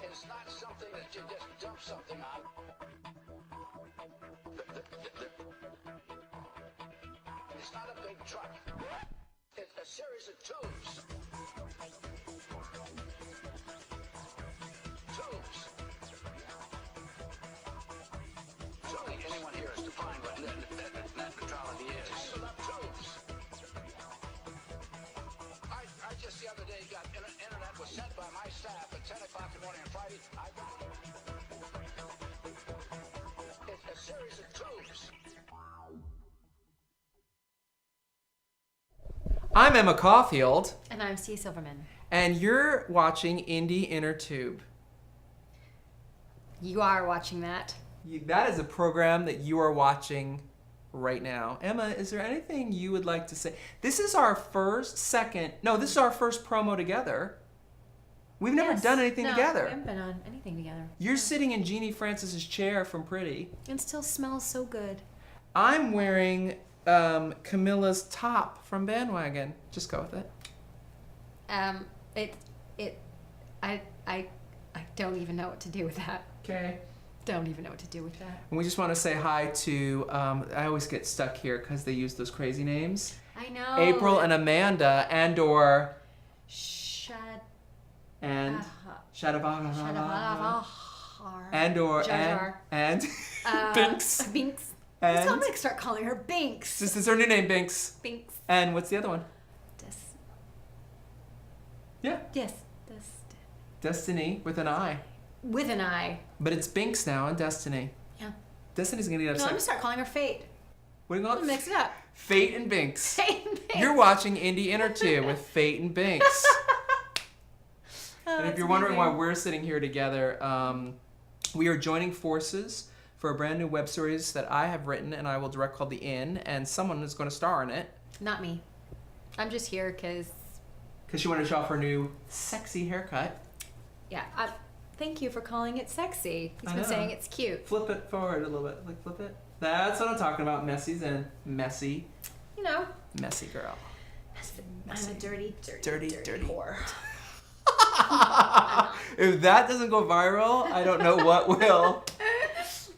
It's not something that you just dump something on. It's not a big truck. It's a series of tubes. Tubes. Surely anyone here has defined what net neutrality is. Tangled up tubes. I just the other day got internet was sent by my staff at 10 o'clock in the morning on Friday. I got it's a series of tubes. I'm Emma Caulfield. And I'm C. Silverman. And you're watching Indie Intertube. You are watching that. That is a program that you are watching right now. Emma, is there anything you would like to say? This is our first promo together. We've never done anything together. We haven't been on anything together. You're sitting in Jeannie Francis's chair from Pretty. And still smells so good. I'm wearing Camilla's top from Bandwagon. Just go with it. I don't even know what to do with that. Okay. Don't even know what to do with that. And we just want to say hi to, I always get stuck here because they use those crazy names. I know. April and Amanda and/or Shadavagar. And Binks. Binks. And So I'm going to start calling her Binks. this is her new name, Binks. Binks. And what's the other one? Yeah. Yes. Destiny with an I. With an I. But it's Binks now and Destiny. Yeah. Destiny's gonna get No, upset. I'm going to start calling her Fate. What do you I'm call going to it? mix it up. Fate and Binks. Fate and Binks. You're watching Indie Intertube with Fate and Binks. And if you're wondering why we're sitting here together, we are joining forces for a brand new web series that I have written and I will direct called The Inn, and someone is going to star in it. Not me. I'm just here because... Because she wanted to show off her new sexy haircut. Yeah. Thank you for calling it sexy. He's I been know. saying it's cute. Flip it forward a little bit. Like, flip it. That's what I'm talking about. Messies and messy. You know. Messy girl. I'm a dirty Dirty. whore. If that doesn't go viral, I don't know what will.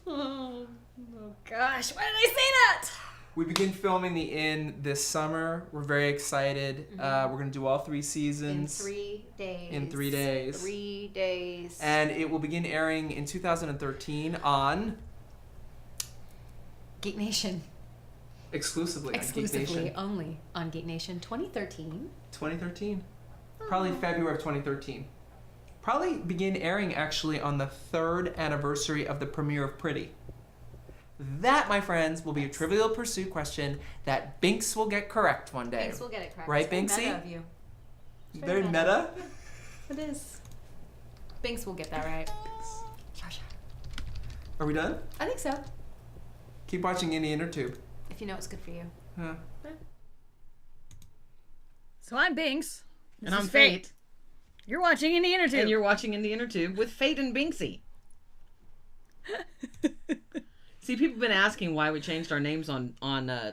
Oh gosh, why did I say that? We begin filming The Inn this summer. We're very excited. We're going to do all 3 seasons. In 3 days. 3 days. And it will begin airing in 2013 on... Geek Nation. Exclusively on Geek Exclusively Nation. only on Geek Nation 2013. 2013. Probably February of 2013. Probably begin airing actually on the 3rd anniversary of the premiere of Pretty. That, my friends, will be a Trivial Pursuit question that Binks will get correct one day. Binks will get it correct. Right, It's very Binksy? meta of you. It's Very meta. It is. Binks will get that right. Are we done? I think so. Keep watching Indie Intertube. If you know it's good for you. Huh. So I'm Binks. And I'm Fate. You're watching Indie Intertube. And you're watching In the Intertube with Fate and Binksy. See, people have been asking why we changed our names on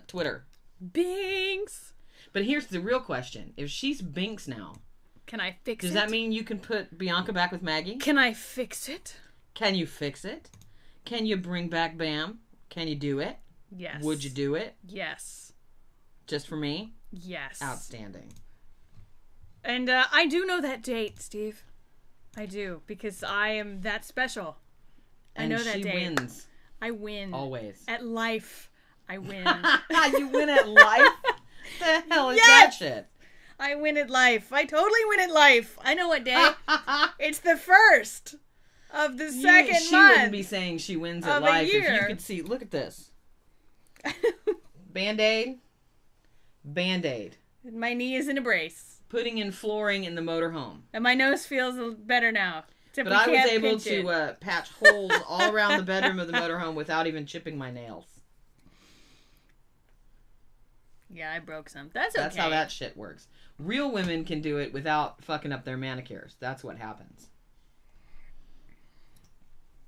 Twitter. Binks. But here's the real question. If she's Binks now, Can I fix it? does that mean you can put Bianca back with Maggie? Can I fix it? Can you fix it? Can you bring back Bam? Can you do it? Yes. Would you do it? Yes. Just for me? Yes. Outstanding. And I do know that date, Steve. I do, because I am that special. And I know that she date. wins. I win. Always. At life, I win. You win at life? The hell is Yes! that shit? I win at life. I totally win at life. I know what day. It's the 1st of the second she month. wouldn't be saying she wins at of a life if you year. could see. Look at this. Band-Aid. Band-Aid. My knee is in a brace. Putting in flooring in the motorhome. And my nose feels better now. Except But we I was can't able pinch it. to patch holes all around the bedroom of the motorhome without even chipping my nails. Yeah, I broke some. That's okay. That's how that shit works. Real women can do it without fucking up their manicures. That's what happens.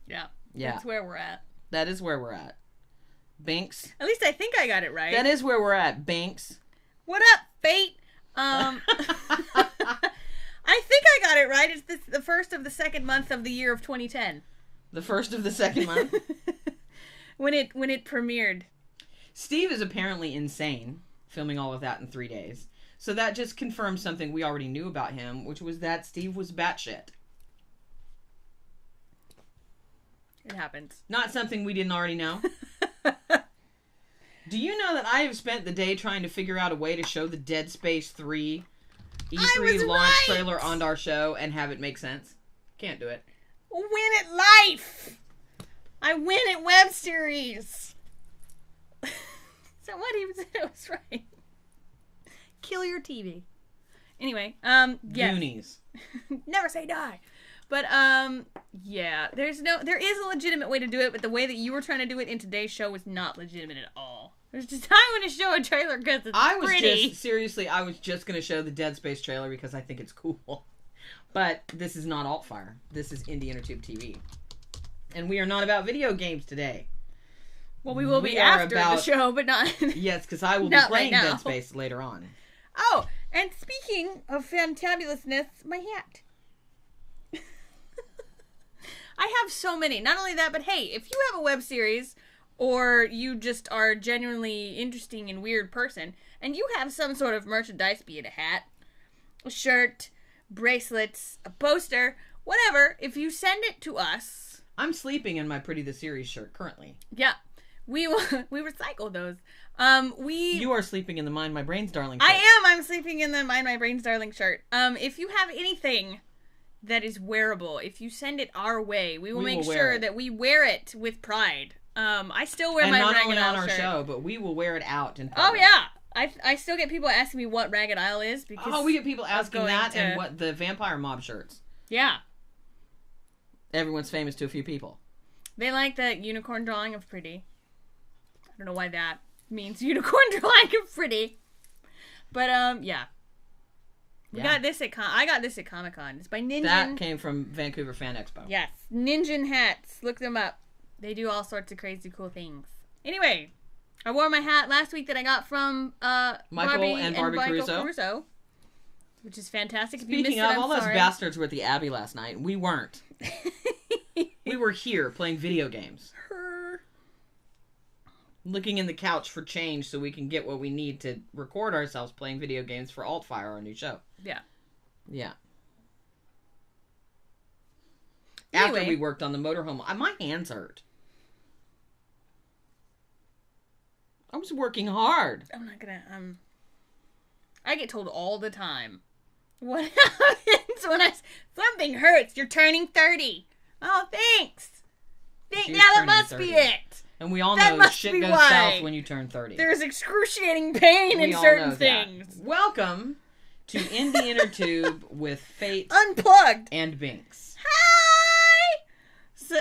Yeah. Yeah. That's where we're at. That is where we're at. Binks. At least I think I got it right. That is where we're at, Binks. What up, Fate? I I think I got it right. It's the first of the second month of the year of 2010. The first of the second month. when it premiered. Steve is apparently insane, filming all of that in 3 days. So that just confirms something we already knew about him, which was that Steve was batshit. It happens. Not something we didn't already know. Do you know that I have spent the day trying to figure out a way to show the Dead Space 3 E3 launch trailer on our show and have it make sense? Can't do it. Win at life! I win at web series! So what he said was right. Kill your TV. Anyway, yeah. Goonies. Never say die. But, yeah. There is a legitimate way to do it, but the way that you were trying to do it in today's show was not legitimate at all. There's just, I want to show a trailer because it's pretty. I was just going to show the Dead Space trailer because I think it's cool. But this is not Altfire. This is Indie Intertube TV. And we are not about video games today. Well, we will be after the show, but not... Yes, because I will be playing Dead Space later on. Oh, and speaking of fantabulousness, my hat. I have so many. Not only that, but hey, if you have a web series or you just are a genuinely interesting and weird person and you have some sort of merchandise, be it a hat, a shirt, bracelets, a poster, whatever, if you send it to us... I'm sleeping in my Pretty the Series shirt currently. Yeah. We recycle those. You are sleeping in the Mind My Brains Darling shirt. I am. I'm sleeping in the Mind My Brains Darling shirt. If you have anything that is wearable, if you send it our way, we will make sure that we wear it with pride. I still wear my Ragged Isle shirt. And not only on our show, but we will wear it out in public. Oh yeah. I still get people asking me what Ragged Isle is because we get people asking that and what the Vampire Mob shirts. Yeah. Everyone's famous to a few people. They like the unicorn drawing of Pretty. I don't know why that means unicorn drawing of Pretty. But yeah. I got this at Comic-Con. It's by Ninja. That came from Vancouver Fan Expo. Yes. Ninja hats. Look them up. They do all sorts of crazy cool things. Anyway, I wore my hat last week that I got from Michael and Barbie Caruso. Which is fantastic. Speaking of, all those bastards were at the Abbey last night. We weren't. We were here playing video games. Looking in the couch for change so we can get what we need to record ourselves playing video games for Altfire, our new show. Yeah. Yeah. Anyway. After we worked on the motorhome, my hands hurt. I was working hard. I'm not gonna, I get told all the time. What happens when something hurts? You're turning 30. Oh, thanks. Yeah, that must 30. be it. And we all that know shit goes south when you turn 30. There's excruciating pain in certain things. Welcome to Indie Intertube with Fate Unplugged and Binks. Hi! So,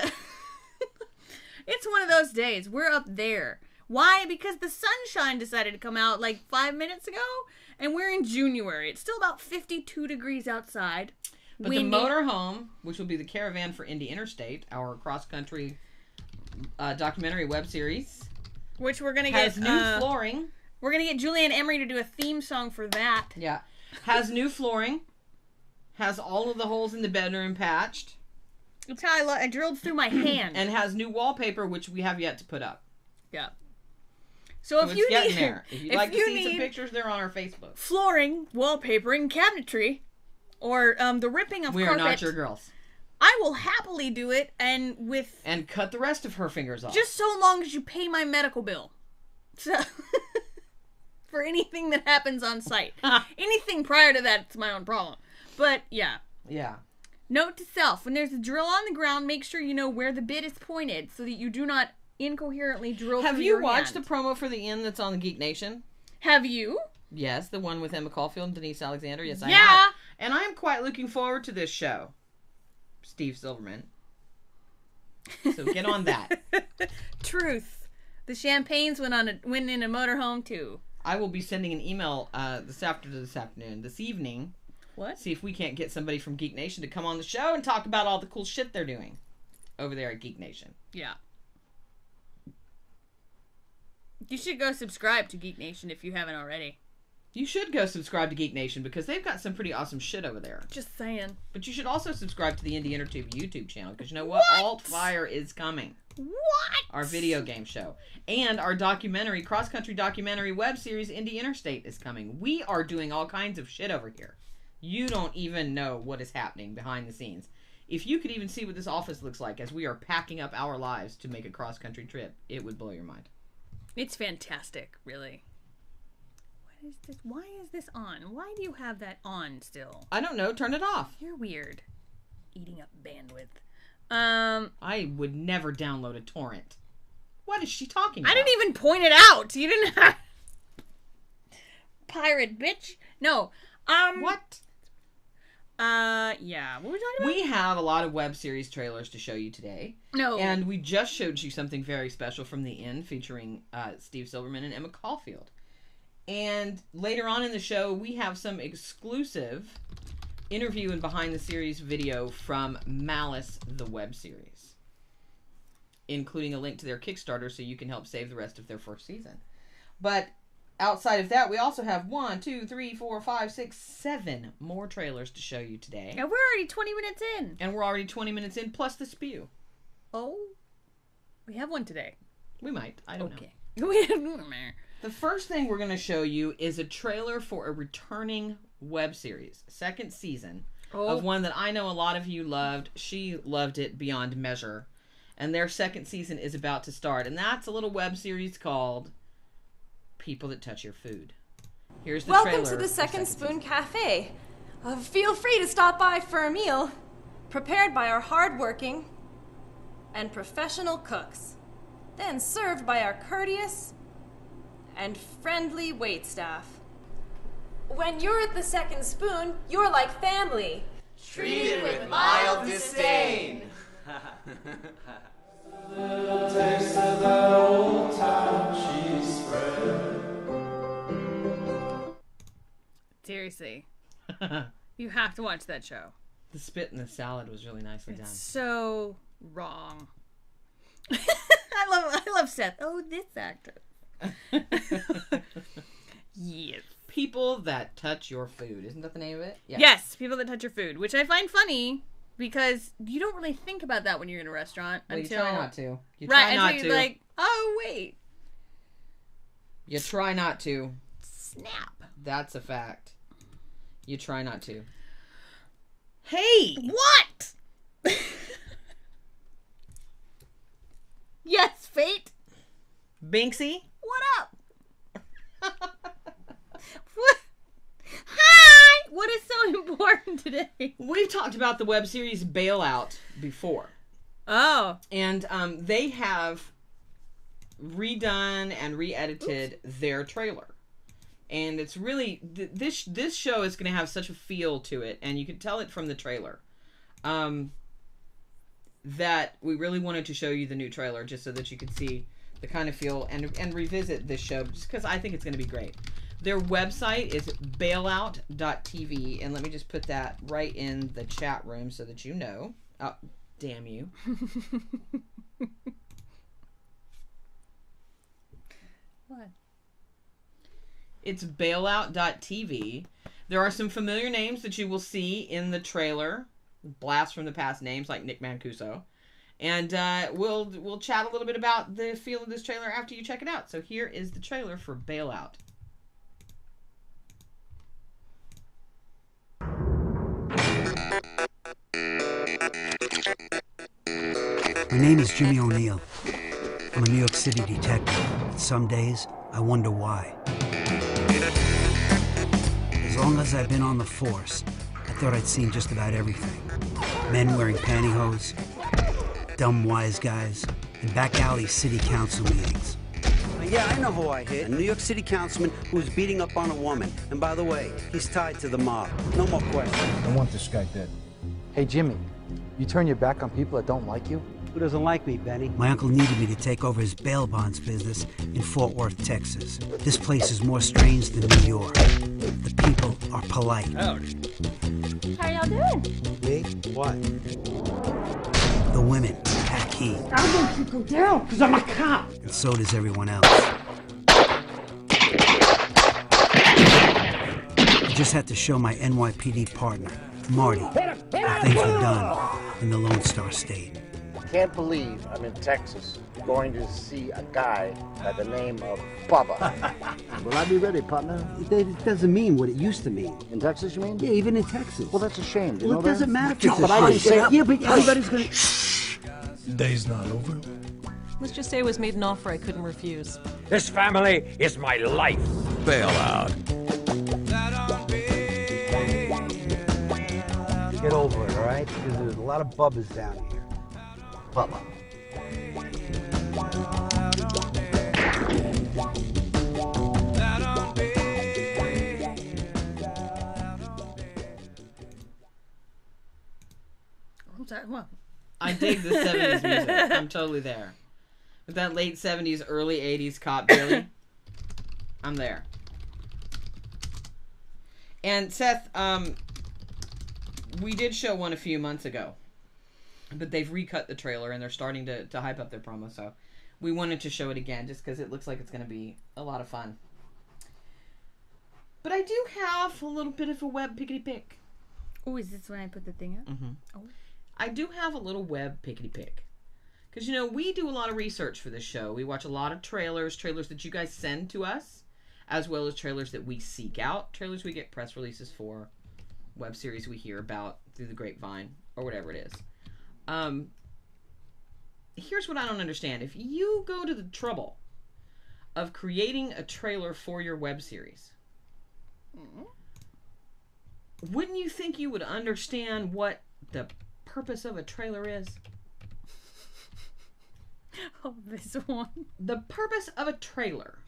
it's one of those days. We're up there. Why? Because the sunshine decided to come out like 5 minutes ago, and we're in January. It's still about 52 degrees outside. But windy. The motorhome, which will be the caravan for Indie Interstate, our cross-country documentary web series, which we're gonna get has new flooring. We're gonna get Julianne Emery to do a theme song for that. Yeah, has new flooring. Has all of the holes in the bedroom patched. That's how I drilled through my hand. And has new wallpaper, which we have yet to put up. Yeah. So if you need, there. If you'd like to see some pictures, they're on our Facebook. Flooring, wallpapering, cabinetry, or the ripping of carpet. We are not your girls. I will happily do it, and cut the rest of her fingers off. Just so long as you pay my medical bill. So, for anything that happens on site. Anything prior to that, it's my own problem. But, yeah. Yeah. Note to self, when there's a drill on the ground, make sure you know where the bit is pointed so that you do not incoherently drill through your hand. Have you watched the promo for the inn that's on the Geek Nation? Have you? Yes, the one with Emma Caulfield and Denise Alexander. Yes, I have. And I am quite looking forward to this show. Steve Silverman. So get on that. Truth. The champagnes went in a motorhome too. I will be sending an email this evening. What? See if we can't get somebody from Geek Nation to come on the show and talk about all the cool shit they're doing over there at Geek Nation. Yeah. You should go subscribe to Geek Nation if you haven't already. You should go subscribe to Geek Nation because they've got some pretty awesome shit over there. Just saying. But you should also subscribe to the Indie Intertube YouTube channel because you know what? Altfire is coming. What? Our video game show. And our documentary, cross-country documentary web series, Indie Interstate, is coming. We are doing all kinds of shit over here. You don't even know what is happening behind the scenes. If you could even see what this office looks like as we are packing up our lives to make a cross-country trip, it would blow your mind. It's fantastic, really. What is this? Why is this on? Why do you have that on still? I don't know. Turn it off. You're weird. Eating up bandwidth. I would never download a torrent. What is she talking about? I didn't even point it out. You didn't have... Pirate bitch. No. What? Yeah. What were we talking about? We have a lot of web series trailers to show you today. No. And we just showed you something very special from The Inn featuring Steve Silverman and Emma Caulfield. And later on in the show, we have some exclusive interview and behind the series video from Malice, the web series, including a link to their Kickstarter so you can help save the rest of their first season. But outside of that, we also have 1, 2, 3, 4, 5, 6, 7 more trailers to show you today. And we're already 20 minutes in. And we're already 20 minutes in, plus the spew. Oh. We have one today. We might. I don't know. Okay. The first thing we're going to show you is a trailer for a returning web series, second season, of one that I know a lot of you loved. She loved it beyond measure. And their second season is about to start. And that's a little web series called People That Touch Your Food. Here's the trailer. Welcome to the Second Spoon Cafe. Feel free to stop by for a meal, prepared by our hardworking and professional cooks, then served by our courteous and friendly waitstaff. When you're at the Second Spoon, you're like family. Treated with mild disdain. Seriously. You have to watch that show. The spit in the salad was really nicely done. So wrong. I love Seth. Oh, this actor. Yes. People That Touch Your Food. Isn't that the name of it? Yeah. Yes, People That Touch Your Food, which I find funny because you don't really think about that when you're in a restaurant Well, until you try not to. You right try not until to. you're like, oh wait, You try not to. snap. That's a fact. You try not to. Hey! What? Yes, Fate. Binksy? What up? What? Hi. What is so important today? We've talked about the web series Bailout before. Oh. And they have redone and re-edited their trailer. And it's really... This show is going to have such a feel to it, and you can tell it from the trailer. That we really wanted to show you the new trailer just so that you could see the kind of feel and revisit this show just because I think it's going to be great. Their website is bailout.tv, and let me just put that right in the chat room so that you know. Oh, damn you. What? It's bailout.tv. There are some familiar names that you will see in the trailer. Blast from the past names like Nick Mancuso. And we'll chat a little bit about the feel of this trailer after you check it out. So here is the trailer for Bailout. My name is Jimmy O'Neill. I'm a New York City detective. Some days, I wonder why. As long as I've been on the force, I thought I'd seen just about everything. Men wearing pantyhose, dumb wise guys, and back alley city council meetings. Yeah, I know who I hit. A New York City councilman who was beating up on a woman. And by the way, he's tied to the mob. No more questions. I want this guy dead. Hey, Jimmy, you turn your back on people that don't like you? Who doesn't like me, Benny? My uncle needed me to take over his bail bonds business in Fort Worth, Texas. This place is more strange than New York. The people are polite. How y'all doing? Me? What? The women pack heat. I'm gonna keep you down, because I'm a cop. And so does everyone else. just had to show my NYPD partner, Marty, how things were done in the Lone Star State. Can't believe I'm in Texas going to see a guy by the name of Bubba. Will I be ready, partner? It doesn't mean what it used to mean. In Texas, you mean? Yeah, even in Texas. Well, that's a shame. Well, it doesn't matter if it's but I didn't say... Yeah, but everybody's gonna... The day's not over. Let's just say it was made an offer I couldn't refuse. This family is my life. Bail out. Get over it, all right? Because there's a lot of Bubbas down here. Bubba. I dig the 70s music. I'm totally there. With that late 70s, early 80s cop Billy, I'm there. And Seth, we did show one a few months ago, but they've recut the trailer and they're starting to hype up their promo, so we wanted to show it again just because it looks like it's going to be a lot of fun. But I do have a little bit of a web pickety-pick. Oh, is this when I put the thing up? Mm-hmm. Oh. I do have a little web pickety-pick. Because, you know, we do a lot of research for this show. We watch a lot of trailers that you guys send to us, as well as trailers that we seek out, trailers we get press releases for, web series we hear about through the grapevine, or whatever it is. Here's what I don't understand. If you go to the trouble of creating a trailer for your web series, wouldn't you think you would understand what the purpose of a trailer is? Oh, this one. The purpose of a trailer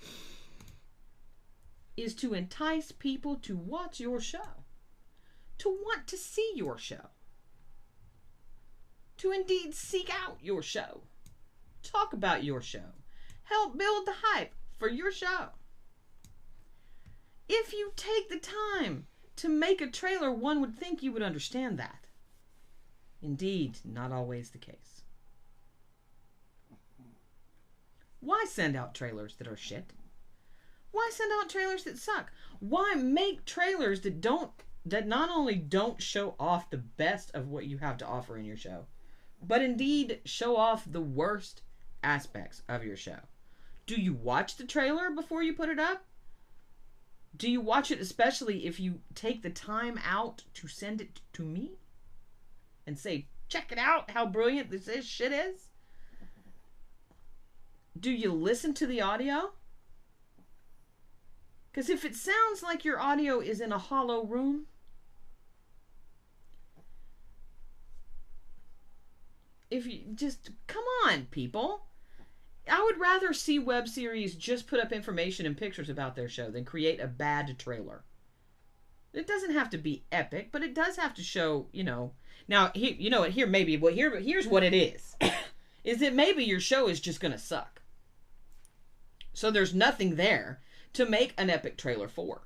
is to entice people to watch your show, to want to see your show, to indeed seek out your show, talk about your show, help build the hype for your show. If you take the time to make a trailer, one would think you would understand that. Indeed, not always the case. Why send out trailers that are shit? Why send out trailers that suck? Why make trailers that not only don't show off the best of what you have to offer in your show, but indeed show off the worst aspects of your show? Do you watch the trailer before you put it up? Do you watch it especially if you take the time out to send it to me and say, check it out, how brilliant this shit is? Do you listen to the audio? Because if it sounds like your audio is in a hollow room, if you just, come on, people. I would rather see web series just put up information and pictures about their show than create a bad trailer. It doesn't have to be epic, but it does have to show, you know. Now, here's what it is. Is that maybe your show is just going to suck. So there's nothing there to make an epic trailer for.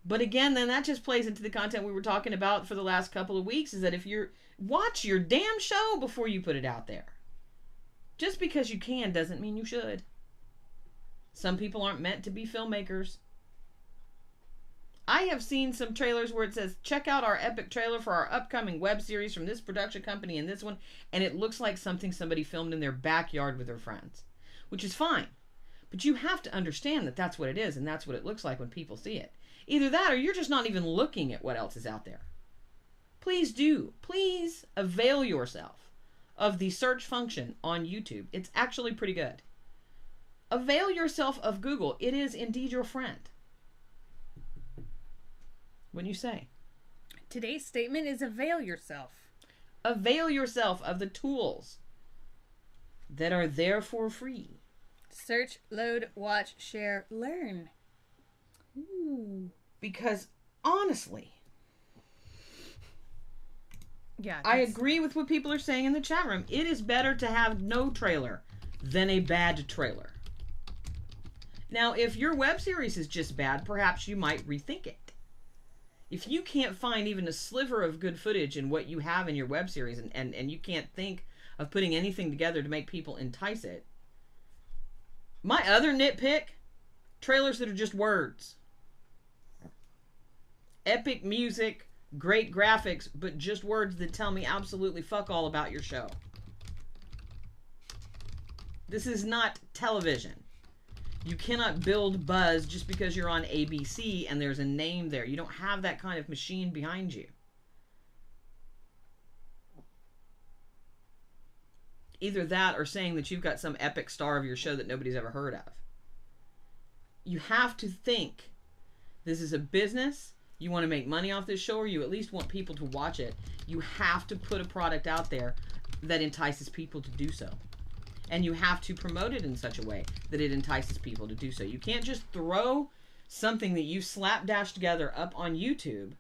But again, then that just plays into the content we were talking about for the last couple of weeks, is that if you're, watch your damn show before you put it out there. Just because you can doesn't mean you should. Some people aren't meant to be filmmakers. I have seen some trailers where it says, check out our epic trailer for our upcoming web series from this production company and this one, and it looks like something somebody filmed in their backyard with their friends, which is fine. But you have to understand that that's what it is, and that's what it looks like when people see it. Either that, or you're just not even looking at what else is out there. Please avail yourself of the search function on YouTube. It's actually pretty good. Avail yourself of Google. It is indeed your friend. Wouldn't you say? Today's statement is avail yourself. Avail yourself of the tools that are there for free. Search, load, watch, share, learn. Ooh. Because honestly, yeah, I agree with what people are saying in the chat room. It is better to have no trailer than a bad trailer. Now, if your web series is just bad, perhaps you might rethink it. If you can't find even a sliver of good footage in what you have in your web series, and you can't think of putting anything together to make people entice it. My other nitpick, trailers that are just words. epic music, great graphics, but just words that tell me absolutely fuck all about your show. This is not television. You cannot build buzz just because you're on ABC and there's a name there. You don't have that kind of machine behind you. Either that or saying that you've got some epic star of your show that nobody's ever heard of. You have to think this is a business. You want to make money off this show, or you at least want people to watch it. You have to put a product out there that entices people to do so. And you have to promote it in such a way that it entices people to do so. You can't just throw something that you slapdash together up on YouTube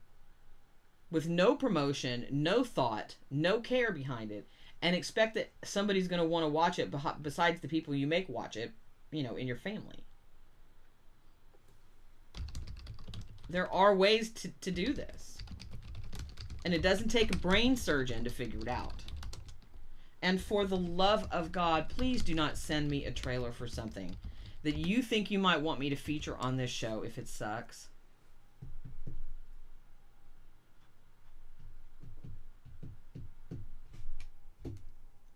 with no promotion, no thought, no care behind it, and expect that somebody's going to want to watch it besides the people you make watch it, you know, in your family. There are ways to do this. And it doesn't take a brain surgeon to figure it out. And for the love of God, please do not send me a trailer for something that you think you might want me to feature on this show if it sucks.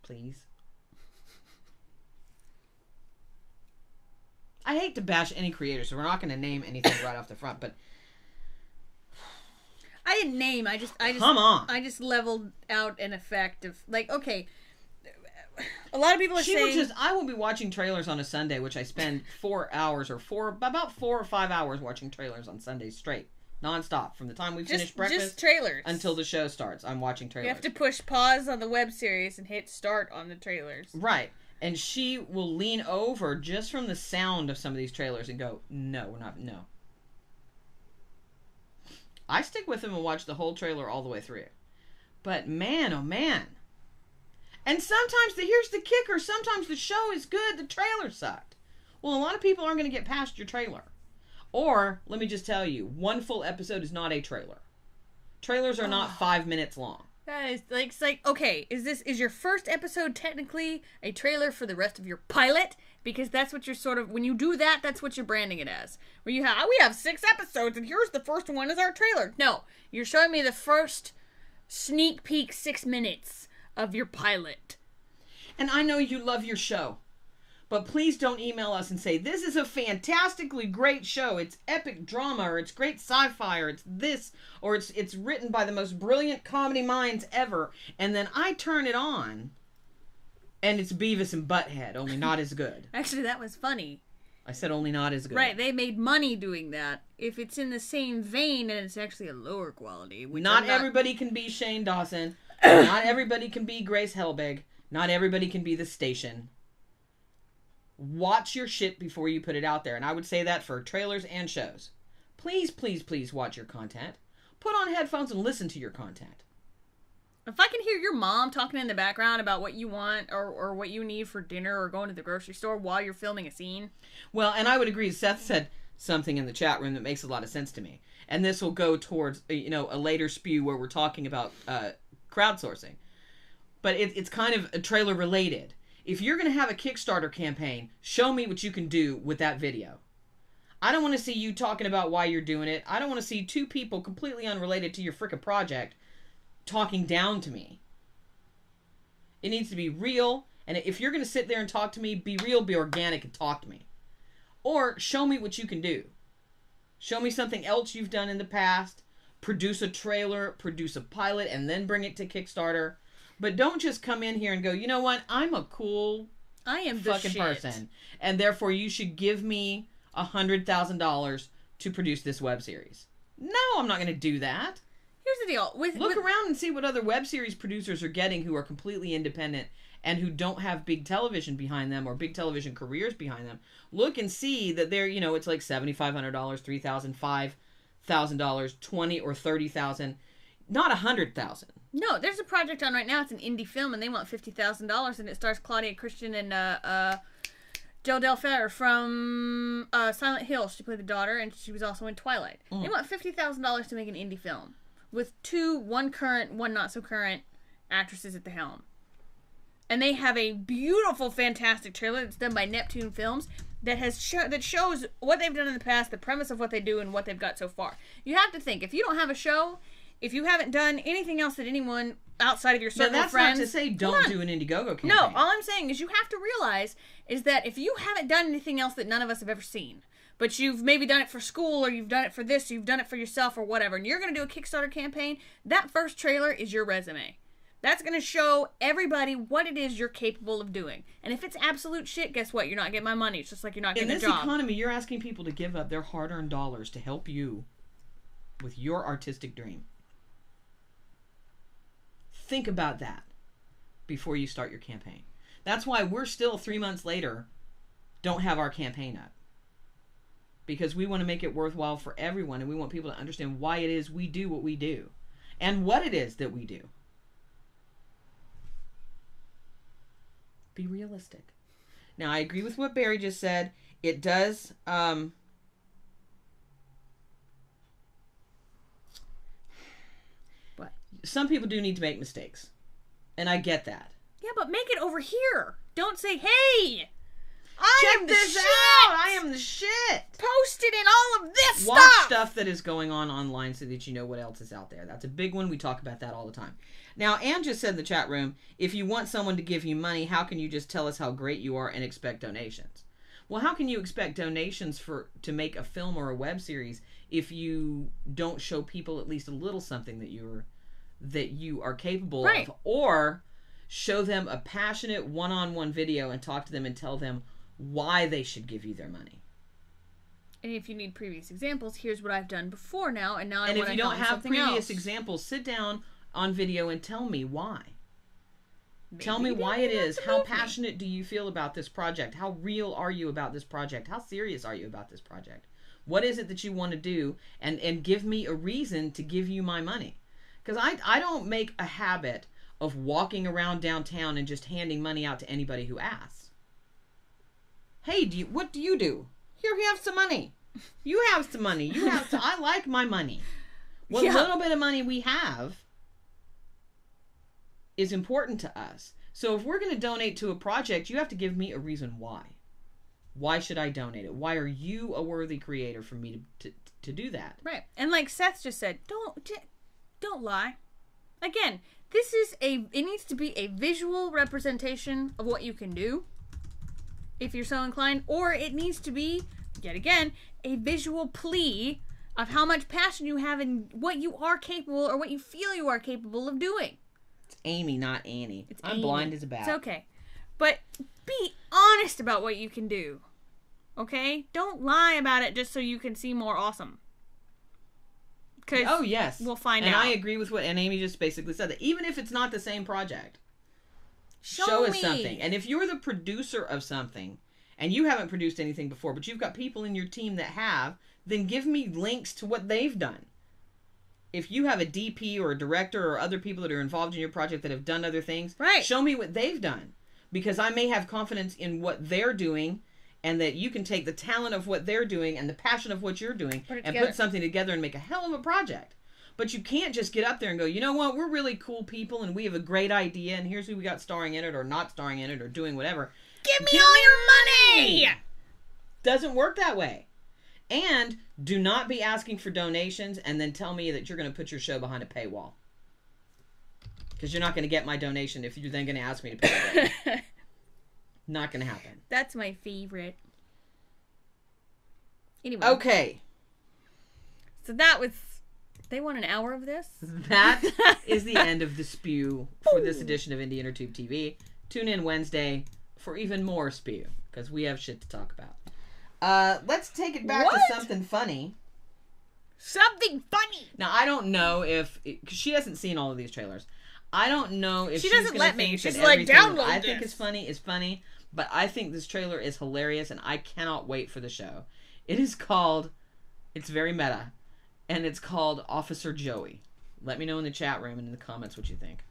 Please. I hate to bash any creator, so we're not going to name anything right off the front, but I didn't name. I just come on. I just leveled out an effect of like, okay, a lot of people are saying I will be watching trailers on a Sunday, which I spend 4 hours about 4 or 5 hours watching trailers on Sundays straight, nonstop, from the time we finish breakfast just trailers until the show starts. I'm watching trailers. You have to push pause on the web series and hit start on the trailers. Right. And she will lean over just from the sound of some of these trailers and go, no, we're not, no. I stick with them and watch the whole trailer all the way through. But man, oh man. And sometimes, here's the kicker, sometimes the show is good, the trailer sucked. Well, a lot of people aren't going to get past your trailer. Or, let me just tell you, one full episode is not a trailer. Trailers are not 5 minutes long. That is like, it's like, okay, is your first episode technically a trailer for the rest of your pilot? Because that's what you're sort of, when you do that, that's what you're branding it as. Where we have 6 episodes and here's the first one as our trailer. No, you're showing me the first sneak peek 6 minutes of your pilot. And I know you love your show, but please don't email us and say, this is a fantastically great show. It's epic drama, or it's great sci-fi, or it's this, or it's written by the most brilliant comedy minds ever. And then I turn it on, and it's Beavis and Butthead, only not as good. Actually, that was funny. I said only not as good. Right, they made money doing that. If it's in the same vein, and it's actually a lower quality. Which not everybody can be Shane Dawson. Not everybody can be Grace Helbig. Not everybody can be The Station. Watch your shit before you put it out there. And I would say that for trailers and shows. Please, please, please watch your content. Put on headphones and listen to your content. If I can hear your mom talking in the background about what you want or what you need for dinner or going to the grocery store while you're filming a scene. Well, and I would agree. Seth said something in the chat room that makes a lot of sense to me. And this will go towards, a later spew where we're talking about crowdsourcing. But it's kind of a trailer related. If you're going to have a Kickstarter campaign, show me what you can do with that video. I don't want to see you talking about why you're doing it. I don't want to see 2 people completely unrelated to your frickin' project talking down to me. It needs to be real. And if you're going to sit there and talk to me, be real, be organic, and talk to me. Or show me what you can do. Show me something else you've done in the past. Produce a trailer, produce a pilot, and then bring it to Kickstarter. But don't just come in here and go, you know what? I'm a cool fucking person. And therefore you should give me $100,000 to produce this web series. No, I'm not going to do that. Here's the deal. Look around and see what other web series producers are getting who are completely independent and who don't have big television behind them or big television careers behind them. Look and see that they're, it's like $7,500, $3,000, $5,000, $20,000 or $30,000, not $100,000. No, there's a project on right now. It's an indie film, and they want $50,000, and it stars Claudia Christian and Jo Delfer from Silent Hill. She played the daughter, and she was also in Twilight. They want $50,000 to make an indie film with 2, one current, one not so current actresses at the helm. And they have a beautiful, fantastic trailer that's done by Neptune Films. that shows what they've done in the past, the premise of what they do, and what they've got so far. You have to think, if you don't have a show, if you haven't done anything else that anyone outside of your circle of friends... That's not to say don't do an Indiegogo campaign. No, all I'm saying is you have to realize is that if you haven't done anything else that none of us have ever seen, but you've maybe done it for school, or you've done it for this, or you've done it for yourself, or whatever, and you're going to do a Kickstarter campaign, that first trailer is your resume. That's going to show everybody what it is you're capable of doing. And if it's absolute shit, guess what? You're not getting my money. It's just like you're not getting a job. In this economy, you're asking people to give up their hard-earned dollars to help you with your artistic dream. Think about that before you start your campaign. That's why we're still 3 months later don't have our campaign up. Because we want to make it worthwhile for everyone, and we want people to understand why it is we do what we do and what it is that we do. Be realistic. Now, I agree with what Barry just said. It does what? Some people do need to make mistakes. And I get that. Yeah, but make it over here. Don't say, hey, Check this out! I am the shit! Posted in all of this Watch stuff! stuff that is going on online so that you know what else is out there. That's a big one. We talk about that all the time. Now, Ann just said in the chat room, if you want someone to give you money, how can you just tell us how great you are and expect donations? Well, how can you expect donations to make a film or a web series if you don't show people at least a little something that you are capable of, or show them a passionate one-on-one video and talk to them and tell them why they should give you their money. And if you need previous examples, here's what I've done before now, and now I want to And if you don't have previous else. examples, sit down on video and tell me why. Maybe tell me why it is. How passionate do you feel about this project? How real are you about this project? How serious are you about this project? What is it that you want to do? And give me a reason to give you my money. Because I don't make a habit of walking around downtown and just handing money out to anybody who asks. Hey, what do you do? Here, you have some money. You have some money. You have some. I like my money. What little bit of money we have is important to us. So if we're going to donate to a project, you have to give me a reason why. Why should I donate it? Why are you a worthy creator for me to do that? Right. And like Seth just said, don't lie. Again, it needs to be a visual representation of what you can do, if you're so inclined, or it needs to be, yet again, a visual plea of how much passion you have in what you are capable, or what you feel you are capable of doing. It's Amy, not Annie. I'm Amy. blind as a bat. It's okay. But be honest about what you can do. Okay? Don't lie about it just so you can seem more awesome. Oh, yes. We'll find out. And I agree with what Amy just basically said. That even if it's not the same project, show us something. And if you're the producer of something, and you haven't produced anything before, but you've got people in your team that have, then give me links to what they've done. If you have a DP or a director or other people that are involved in your project that have done other things, show me what they've done. Because I may have confidence in what they're doing, and that you can take the talent of what they're doing and the passion of what you're doing and put something together and make a hell of a project. But you can't just get up there and go, you know what, we're really cool people and we have a great idea and here's who we got starring in it or not starring in it or doing whatever. Give me all your money! Doesn't work that way. And do not be asking for donations and then tell me that you're going to put your show behind a paywall. Because you're not going to get my donation if you're then going to ask me to pay it. Not going to happen. That's my favorite. Anyway. Okay. So that was... They want an hour of this? That is the end of the spew for this edition of Indie Intertube TV. Tune in Wednesday for even more spew, because we have shit to talk about. Let's take it back to something funny. Something funny! Now, I don't know if... Because she hasn't seen all of these trailers. I don't know if she she's doesn't let me. She's like, download I this. think is funny, but I think this trailer is hilarious, and I cannot wait for the show. It is called... It's very meta. And it's called Officer Joey. Let me know in the chat room and in the comments what you think.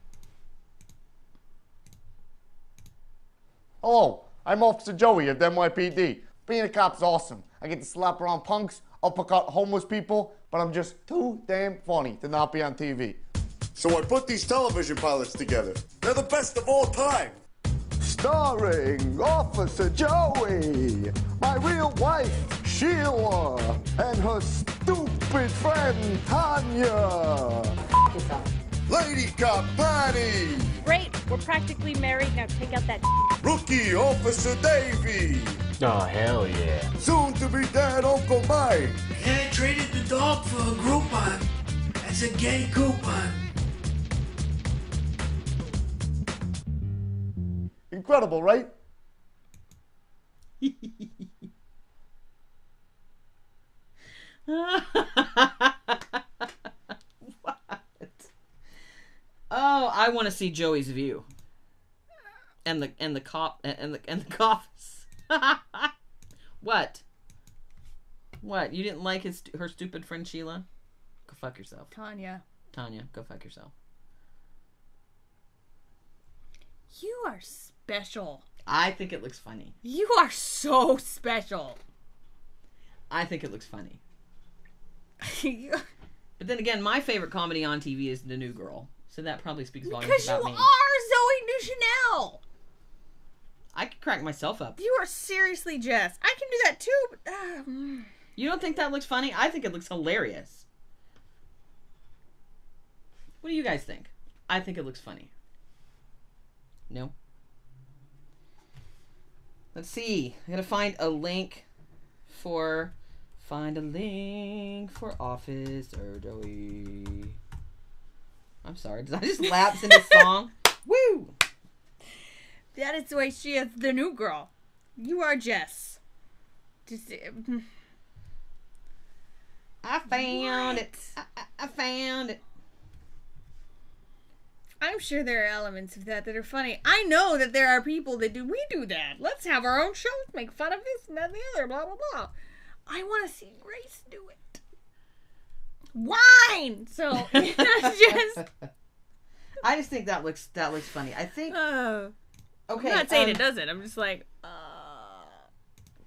Hello, I'm Officer Joey of NYPD. Being a cop's awesome. I get to slap around punks, uppercut homeless people, but I'm just too damn funny to not be on TV. So I put these television pilots together. They're the best of all time. Starring Officer Joey, my real wife Sheila, and her stupid friend Tanya. Lady Cop Patty. Great, we're practically married. Now take out that. Rookie Officer Davy. Oh, hell yeah. Soon to be dead Uncle Mike. And I traded the dog for a Groupon as a gay coupon. Incredible, right? Oh, I want to see Joey's view. And the cop and the cops. What? What? You didn't like her stupid friend Sheila? Go fuck yourself. Tanya, go fuck yourself. you are special. I think it looks funny. You are so special. I think it looks funny. But then again, my favorite comedy on TV is The New Girl. So that probably speaks volumes Because about you me. are Zoe Deschanel. I could crack myself up. You are seriously Jess. I can do that too, but... You don't think that looks funny? I think it looks hilarious. What do you guys think? I think it looks funny. No? Let's see. I gotta find a link for... Find a link for Officer Joey. I'm sorry. Did I just lapse into song? Woo! That is the way she is the new girl. You are Jess. Just... I found it. I found it. I'm sure there are elements of that are funny. I know that there are people that we do that. Let's have our own shows, make fun of this and that and the other, blah, blah, blah. I want to see Grace do it. Wine! So, just... I just think that looks funny. I think... okay, I'm not saying it doesn't. I'm just like,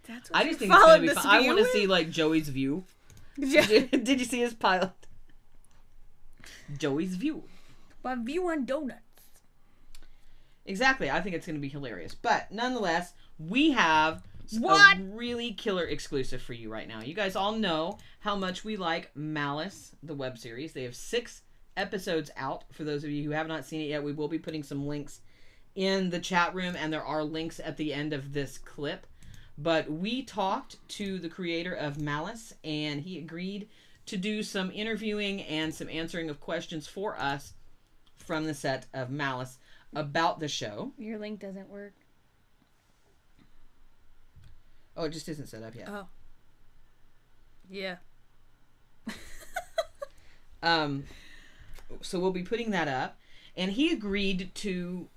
that's what I just think it's going to be fun. I want to see, like, Joey's view. Did you see his pilot? Joey's view. My view on donuts. Exactly. I think it's going to be hilarious. But nonetheless, we have a really killer exclusive for you right now. You guys all know how much we like Malice, the web series. They have 6 episodes out. For those of you who have not seen it yet, we will be putting some links in the chat room, and there are links at the end of this clip. But we talked to the creator of Malice, and he agreed to do some interviewing and some answering of questions for us from the set of Malice about the show. Your link doesn't work. Oh, it just isn't set up yet. Oh. Yeah. So we'll be putting that up, and he agreed to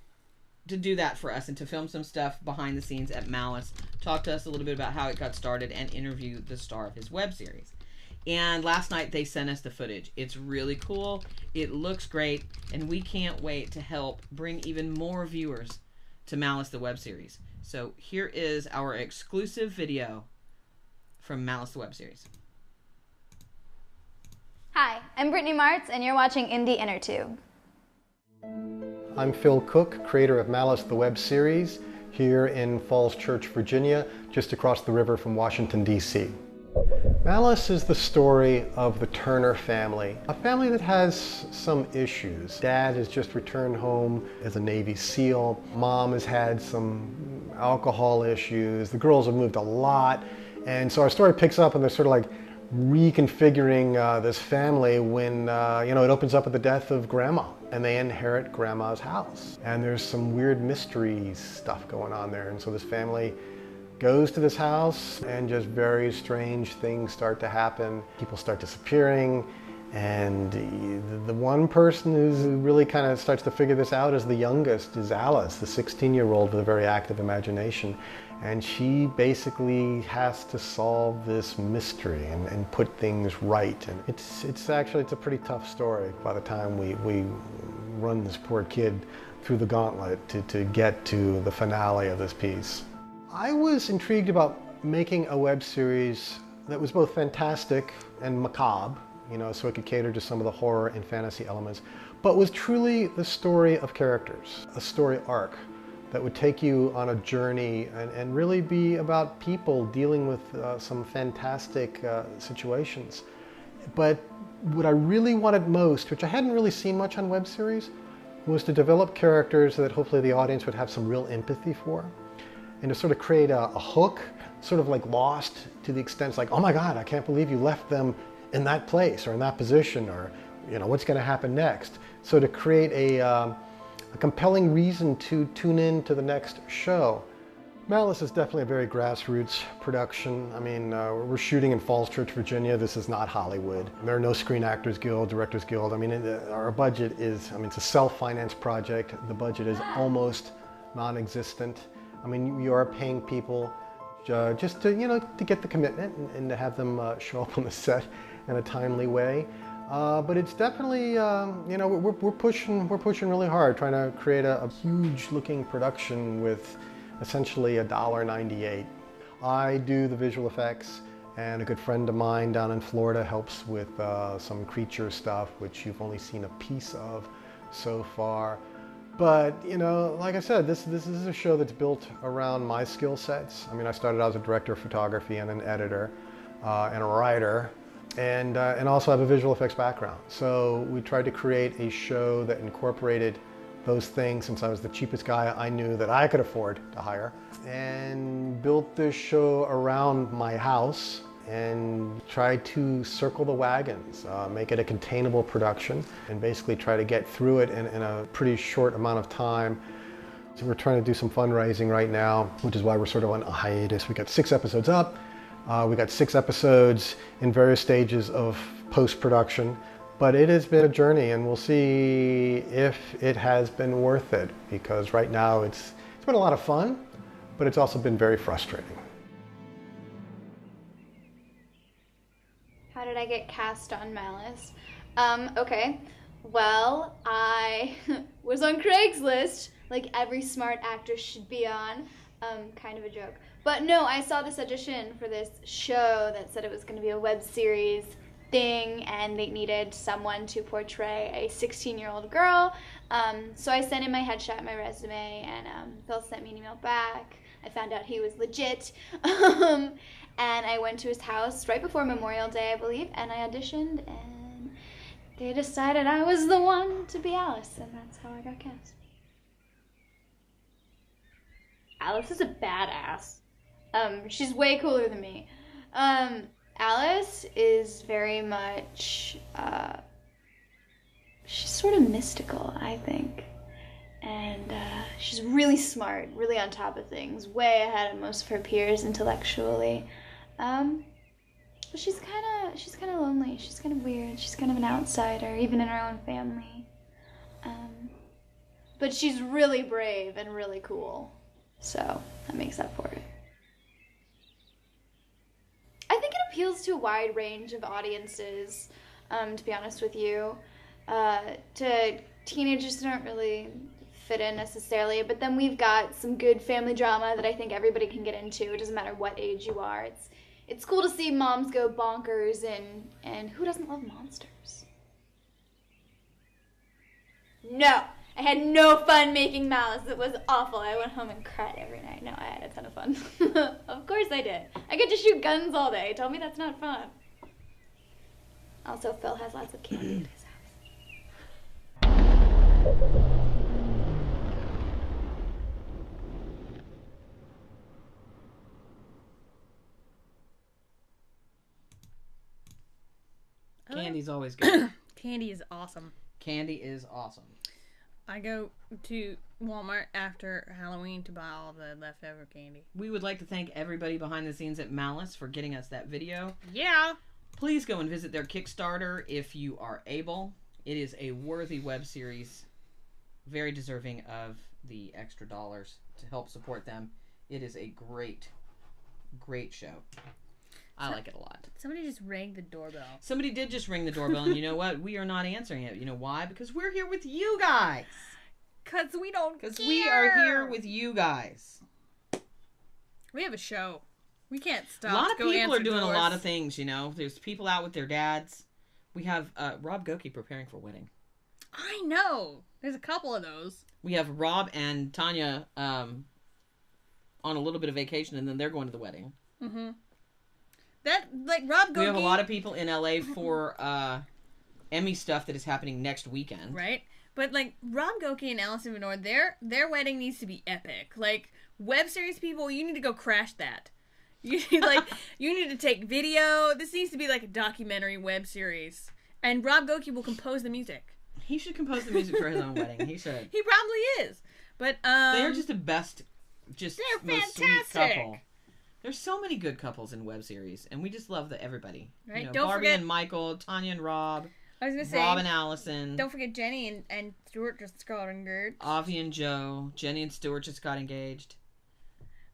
do that for us and to film some stuff behind the scenes at Malice, talk to us a little bit about how it got started, and interview the star of his web series. And last night they sent us the footage. It's really cool. It looks great, and we can't wait to help bring even more viewers to Malice the web series. So here is our exclusive video from Malice the web series. Hi, I'm Brittany Martz, and you're watching Indie Intertube. I'm Phil Cook, creator of Malice the web series, here in Falls Church, Virginia, just across the river from Washington, D.C. Malice is the story of the Turner family, a family that has some issues. Dad has just returned home as a Navy SEAL. Mom has had some alcohol issues. The girls have moved a lot. And so our story picks up, and they're sort of like reconfiguring this family when, it opens up with the death of Grandma, and they inherit Grandma's house. And there's some weird mystery stuff going on there. And so this family goes to this house, and just very strange things start to happen. People start disappearing, and the one person who really kind of starts to figure this out is the youngest, is Alice, the 16-year-old with a very active imagination. And she basically has to solve this mystery and put things right. And it's actually a pretty tough story by the time we run this poor kid through the gauntlet to get to the finale of this piece. I was intrigued about making a web series that was both fantastic and macabre, so it could cater to some of the horror and fantasy elements, but was truly the story of characters, a story arc that would take you on a journey and really be about people dealing with some fantastic situations. But what I really wanted most, which I hadn't really seen much on web series, was to develop characters that hopefully the audience would have some real empathy for, and to sort of create a hook, sort of like Lost, to the extent it's like, oh my God, I can't believe you left them in that place or in that position, or what's going to happen next. So to create a compelling reason to tune in to the next show. Malice is definitely a very grassroots production. I mean, we're shooting in Falls Church, Virginia. This is not Hollywood. There are no Screen Actors Guild, Directors Guild. I mean, our budget is, it's a self-financed project. The budget is almost non-existent. I mean, you are paying people just to, to get the commitment and to have them show up on the set in a timely way. But it's definitely, we're pushing really hard, trying to create a huge-looking production with essentially $1.98. I do the visual effects, and a good friend of mine down in Florida helps with some creature stuff, which you've only seen a piece of so far. But, like I said, this is a show that's built around my skill sets. I mean, I started out as a director of photography and an editor and a writer, and also have a visual effects background. So we tried to create a show that incorporated those things, since I was the cheapest guy I knew that I could afford to hire, and built this show around my house and tried to circle the wagons, make it a containable production, and basically try to get through it in a pretty short amount of time. So we're trying to do some fundraising right now, which is why we're sort of on a hiatus. We got 6 episodes up. We got 6 episodes in various stages of post-production. But it has been a journey, and we'll see if it has been worth it, because right now it's been a lot of fun, but it's also been very frustrating. How did I get cast on Malice? Okay, well, I was on Craigslist, like every smart actress should be on. Kind of a joke. But no, I saw this audition for this show that said it was going to be a web series thing, and they needed someone to portray a 16-year-old girl. So I sent in my headshot, my resume, and Phil sent me an email back. I found out he was legit. And I went to his house right before Memorial Day, I believe, and I auditioned, and they decided I was the one to be Alice, and that's how I got cast. Alice is a badass. She's way cooler than me. Alice is very much, she's sort of mystical, I think. And she's really smart, really on top of things, way ahead of most of her peers intellectually. But she's kind of lonely. She's kind of weird. She's kind of an outsider, even in her own family. But she's really brave and really cool. So that makes up for it. I think it appeals to a wide range of audiences, to be honest with you. To teenagers who don't really fit in necessarily, but then we've got some good family drama that I think everybody can get into. It doesn't matter what age you are. It's cool to see moms go bonkers, and who doesn't love monsters? No, I had no fun making Malice. It was awful. I went home and cried every night. No, I had a ton of fun. Of course I did. I get to shoot guns all day. Tell me that's not fun. Also, Phil has lots of candy at his house. Candy's always good. Candy is awesome. Candy is awesome. I go to Walmart after Halloween to buy all the leftover candy. We would like to thank everybody behind the scenes at Malice for getting us that video. Yeah. Please go and visit their Kickstarter if you are able. It is a worthy web series, very deserving of the extra dollars to help support them. It is a great, great show. I like it a lot. Somebody just rang the doorbell. Somebody did just ring the doorbell, and you know what? We are not answering it. You know why? Because we're here with you guys. Because we don't care. Because we are here with you guys. We have a show. We can't stop. A lot of people are doing a lot of things, you know. There's people out with their dads. We have Rob Goki preparing for a wedding. I know. There's a couple of those. We have Rob and Tanya on a little bit of vacation, and then they're going to the wedding. Mm-hmm. That, like, Rob Goki... We have a lot of people in LA for Emmy stuff that is happening next weekend. Right? But, like, Rob Goki and Allison Venor, their wedding needs to be epic. Like, web series people, you need to go crash that. You need, like, you need to take video. This needs to be, like, a documentary web series. And Rob Goki will compose the music. He should compose the music for his own wedding. He should. He probably is. But, they're just the best, just they're most fantastic. sweet couple. There's so many good couples in web series, and we just love everybody. Right? You know, Don't Barbie forget... and Michael, Tanya and Rob. I was gonna say Rob and Allison. Don't forget Jenny and Stuart just got engaged. Avi and Joe. Jenny and Stuart just got engaged.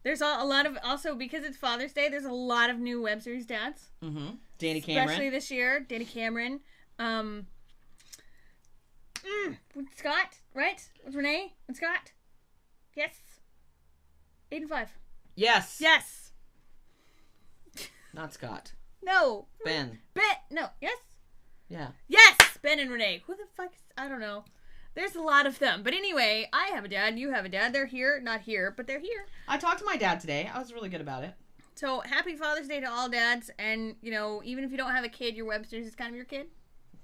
There's a lot of, also because it's Father's Day, there's a lot of new web series dads. Mm-hmm. Danny Cameron. Especially this year. Danny Cameron. Scott, right? With Renee and Scott. Yes. 8 and 5. Yes. Yes. Not Scott. No. Ben. No. Yes. Yeah. Yes. Ben and Renee. Who the fuck is, I don't know. There's a lot of them. But anyway, I have a dad. You have a dad. They're here. Not here, but they're here. I talked to my dad today. I was really good about it. So, happy Father's Day to all dads. And, you know, even if you don't have a kid, your web series is kind of your kid.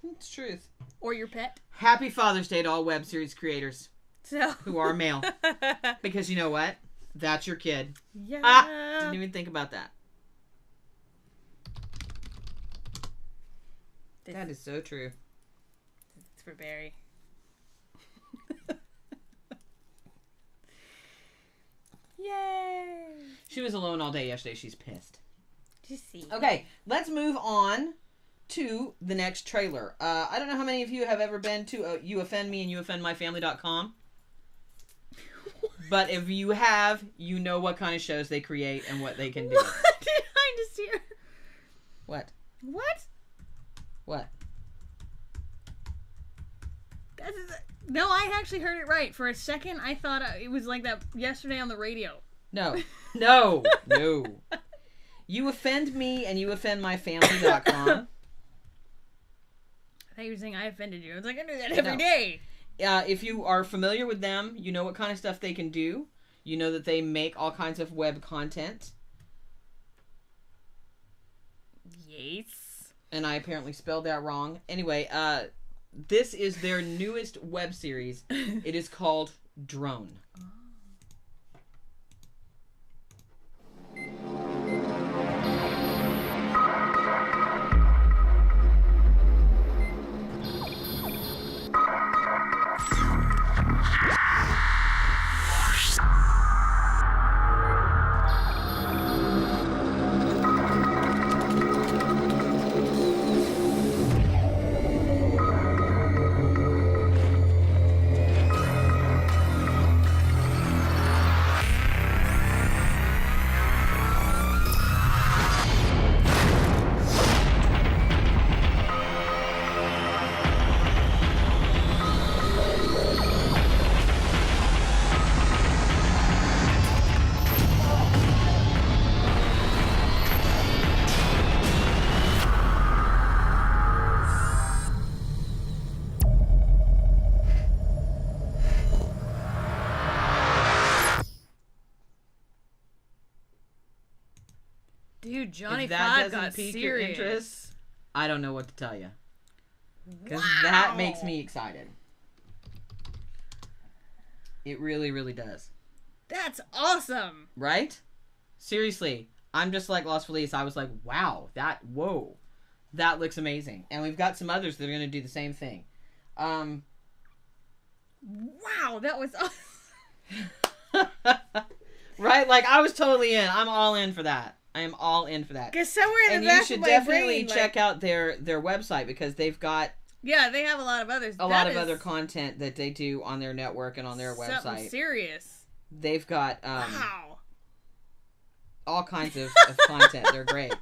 It's truth. Or your pet. Happy Father's Day to all web series creators. So. Who are male. Because you know what? That's your kid. Yeah. Didn't even think about that. That is so true. It's for Barry. Yay! She was alone all day yesterday. She's pissed. Just see. Okay, let's move on to the next trailer. I don't know how many of you have ever been to YouOffendMe and YouOffendMyFamily.com. But if you have, you know what kind of shows they create and what they can do. What did I just hear? What? What? What? No, I actually heard it right. For a second, I thought it was like that yesterday on the radio. No. No. No. YouOffendMe and YouOffendMyFamily.com. I thought you were saying I offended you. I was like, I do that every day. If you are familiar with them, you know what kind of stuff they can do. You know that they make all kinds of web content. Yes. And I apparently spelled that wrong. Anyway, this is their newest web series. It is called Drone. Dude, Johnny if that Five doesn't got pique serious. your interest, I don't know what to tell you. Because Wow. that makes me excited. It really, really does. That's awesome. Right? Seriously. I'm just like Los Feliz. I was like, wow, whoa. That looks amazing. And we've got some others that are going to do the same thing. Wow, that was awesome. Right? Like, I was totally in. I'm all in for that. I am all in for that. Because somewhere in and the back you should of my definitely brain, check out their website because they've got yeah, they have a lot of others. a lot of other content that they do on their network and on their something website. Serious. They've got Wow. all kinds of content. They're great.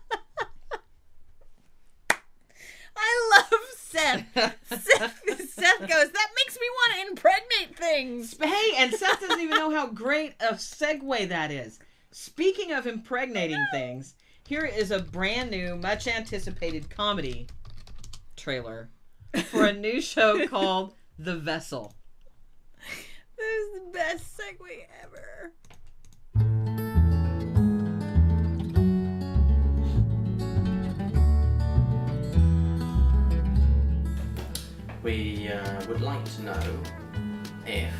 I love Seth. Seth goes, that makes me want to impregnate things. Hey, and Seth doesn't even know how great a segue that is. Speaking of impregnating things, here is a brand new, much anticipated comedy trailer for a new show called The Vessel. This is the best segue ever. We would like to know if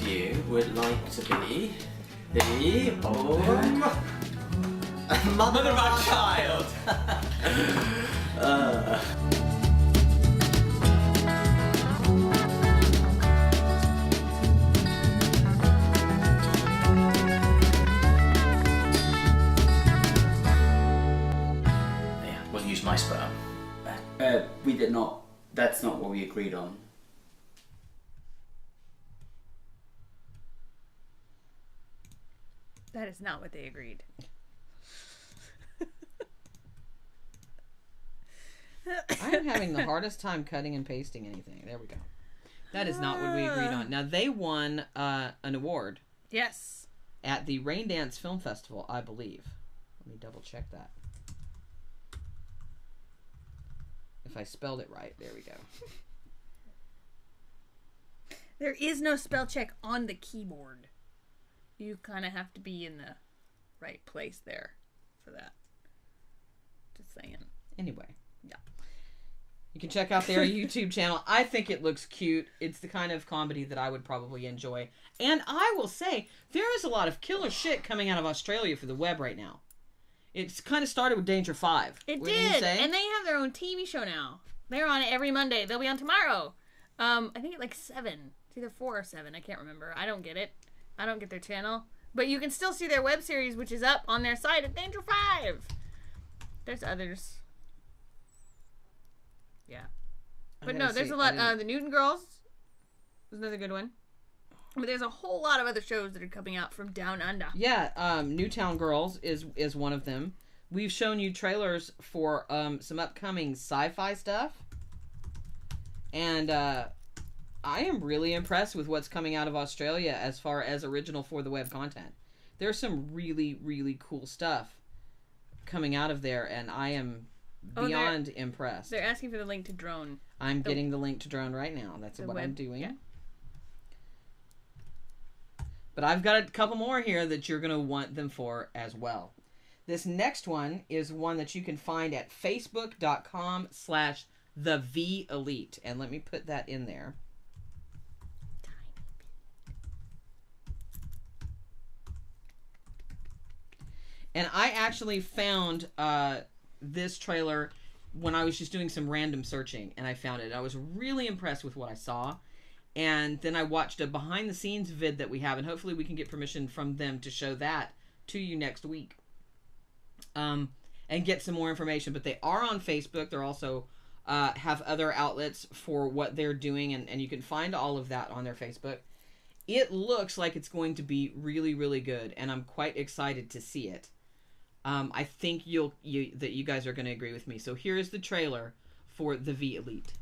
you would like to be the mother of our child. We'll use my sperm. We did not. That's not what we agreed on. That is not what they agreed. I'm having the hardest time cutting and pasting anything. There we go. That is not what we agreed on. Now, they won an award. Yes. At the Raindance Film Festival, I believe. Let me double check that. If I spelled it right. There we go. There is no spell check on the keyboard. You kind of have to be in the right place there for that. Just saying. Anyway. Yeah. You can check out their YouTube channel. I think it looks cute. It's the kind of comedy that I would probably enjoy. And I will say, there is a lot of killer shit coming out of Australia for the web right now. It's kind of started with Danger 5. It did. And they have their own TV show now. They're on it every Monday. They'll be on tomorrow. I think at like 7. It's either 4 or 7. I can't remember. I don't get it. I don't get their channel. But you can still see their web series, which is up on their site at Danger 5. There's others. Yeah. But no, there's a lot. The Newton Girls is another good one. But there's a whole lot of other shows that are coming out from down under. Yeah, Newtown Girls is one of them. We've shown you trailers for some upcoming sci-fi stuff. And I am really impressed with what's coming out of Australia as far as original for the web content. There's some really, really cool stuff coming out of there, and I am beyond impressed. They're asking for the link to Drone. I'm getting the link to Drone right now. That's what I'm doing. Yeah. But I've got a couple more here that you're going to want them for as well. This next one is one that you can find at facebook.com/thevelite. And let me put that in there. And I actually found this trailer when I was just doing some random searching, and I found it. I was really impressed with what I saw. And then I watched a behind-the-scenes vid that we have, and hopefully we can get permission from them to show that to you next week. And get some more information. But they are on Facebook. They're also have other outlets for what they're doing, and you can find all of that on their Facebook. It looks like it's going to be really, really good, and I'm quite excited to see it. I think you guys are going to agree with me. So here's the trailer for The V Elite.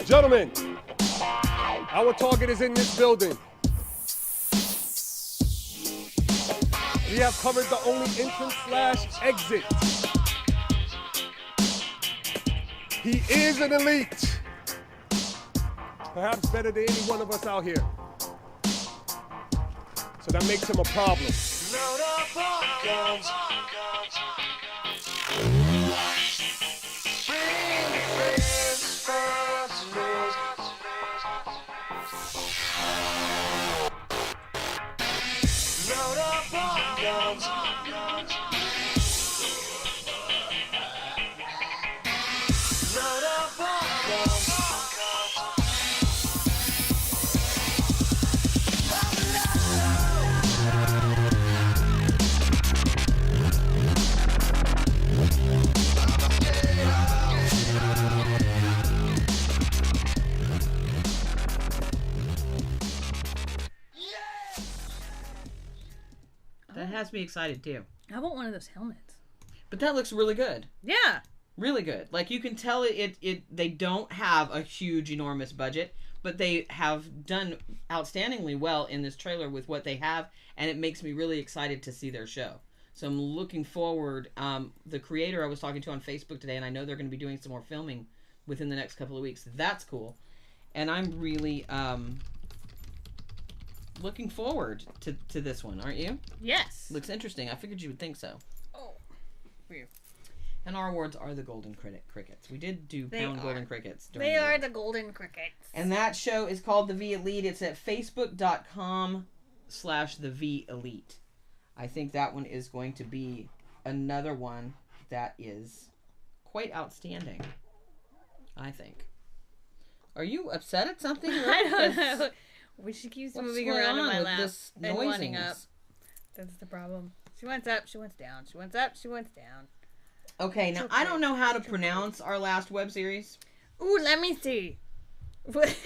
Gentlemen, our target is in this building. We have covered the only entrance/exit. He is an elite. Perhaps better than any one of us out here. So that makes him a problem. That has me excited too. I want one of those helmets. But that looks really good. Yeah. Really good. Like, you can tell they don't have a huge, enormous budget, but they have done outstandingly well in this trailer with what they have, and it makes me really excited to see their show. So I'm looking forward. The creator I was talking to on Facebook today, and I know they're going to be doing some more filming within the next couple of weeks. That's cool. And I'm really looking forward to this one, aren't you? Yes. Looks interesting. I figured you would think so. Oh, weird. And our awards are the Golden Crickets. We did do Pound Golden Crickets. They are the Golden Crickets. And that show is called The V Elite. It's at facebook.com/The V Elite. I think that one is going to be another one that is quite outstanding. I think. Are you upset at something? I don't know. She keeps moving around in my lap and wanting up. That's the problem. She wants up, she wants down. She wants up, she wants down. Okay, now I don't know how to pronounce our last web series. Ooh, let me see. Let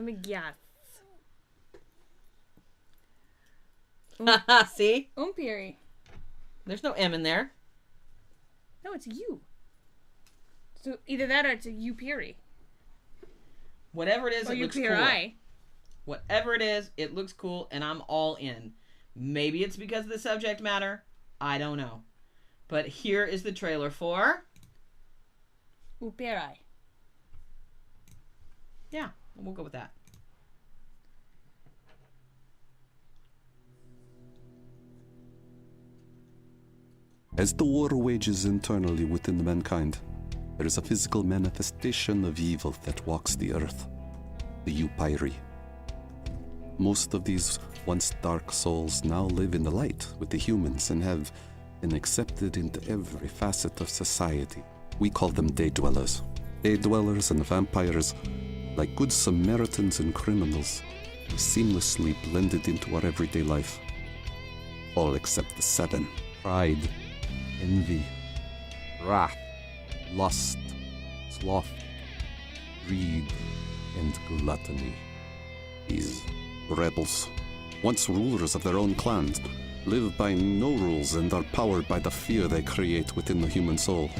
me guess. See? Umpiri. There's no M in there. No, it's you. So either that or it's a Upiri. Whatever it is, or it looks UPRI. cool. Whatever it is, it looks cool, and I'm all in. Maybe it's because of the subject matter. I don't know. But here is the trailer for... Upiri. Yeah, we'll go with that. As the war wages internally within mankind, there is a physical manifestation of evil that walks the earth, the Upiri. Most of these once dark souls now live in the light with the humans and have been accepted into every facet of society. We call them day dwellers. Day dwellers and vampires, like good Samaritans and criminals, have seamlessly blended into our everyday life. All except the 7. Pride, envy, wrath, lust, sloth, greed, and gluttony. These rebels, once rulers of their own clans, live by no rules and are powered by the fear they create within the human soul.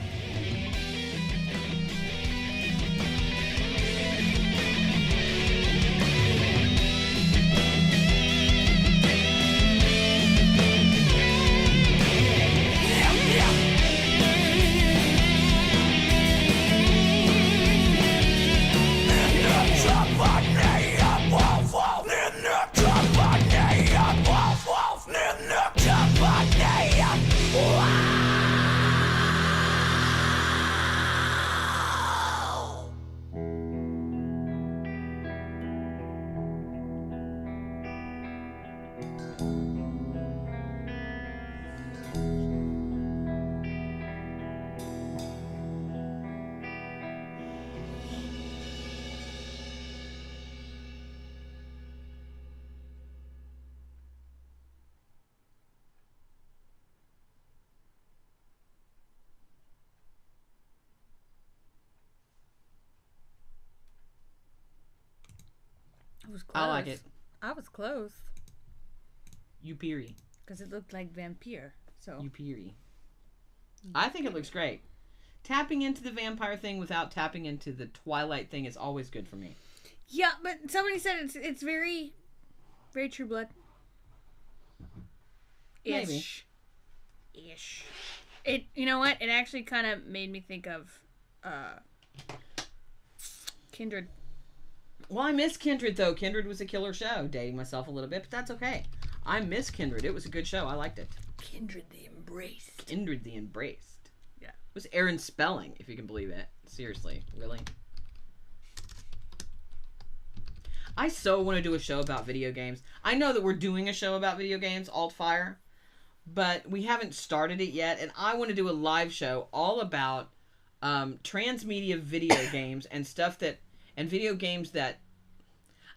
I was close. I like it. I was close. Upiri. Because it looked like vampire. So Upiri. I think it looks great. Tapping into the vampire thing without tapping into the Twilight thing is always good for me. Yeah, but somebody said it's very, very True Blood. Maybe. Ish. It. You know what? It actually kind of made me think of Kindred. Well, I miss Kindred, though. Kindred was a killer show. Dating myself a little bit, but that's okay. I miss Kindred. It was a good show. I liked it. Kindred the Embraced. Kindred the Embraced. Yeah. It was Aaron Spelling, if you can believe it. Seriously. Really? I so want to do a show about video games. I know that we're doing a show about video games, Altfire, but we haven't started it yet, and I want to do a live show all about transmedia video games and stuff that... and video games that,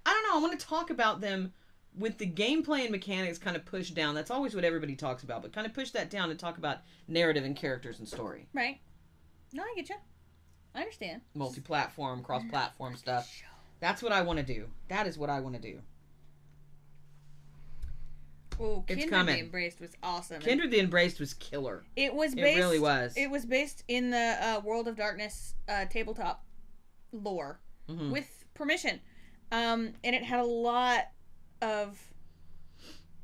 I don't know, I want to talk about them with the gameplay and mechanics kind of pushed down. That's always what everybody talks about, but kind of push that down and talk about narrative and characters and story. Right. No, I get you. I understand. Multi-platform, cross-platform stuff. That's what I want to do. That is what I want to do. Oh, It's Kindred coming. the Embraced was awesome. Kindred the Embraced was killer. It was It based. really was. It was based in the World of Darkness tabletop lore. with permission. And it had a lot of